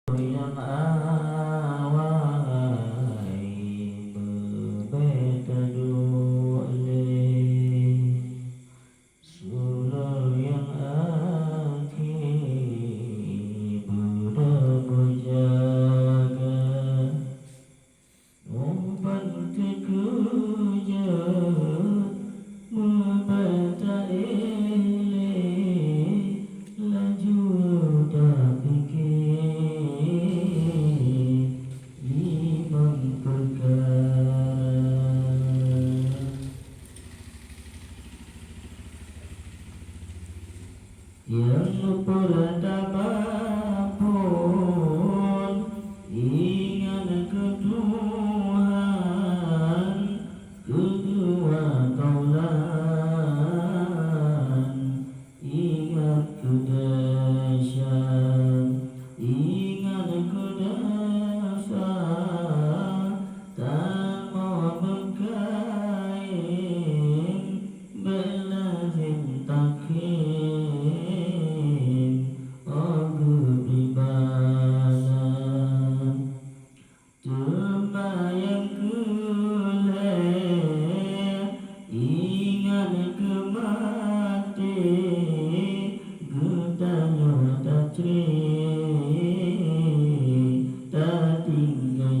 yang awai berbetaduk le surau yang akhir berjaga umpan terkejut membantah eleh laju tak fikir limbang perkara yang pertama pun ingat ke Tuhan, kedua kaulan ingat ke dahsyat, ingat ke dasar tak mau berkain belazim takhir terbayang keleh ingat ke mati getahnya tak cerik tak tinggal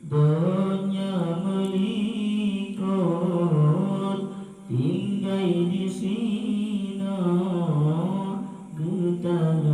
donya melikut tinggal di sini getahnya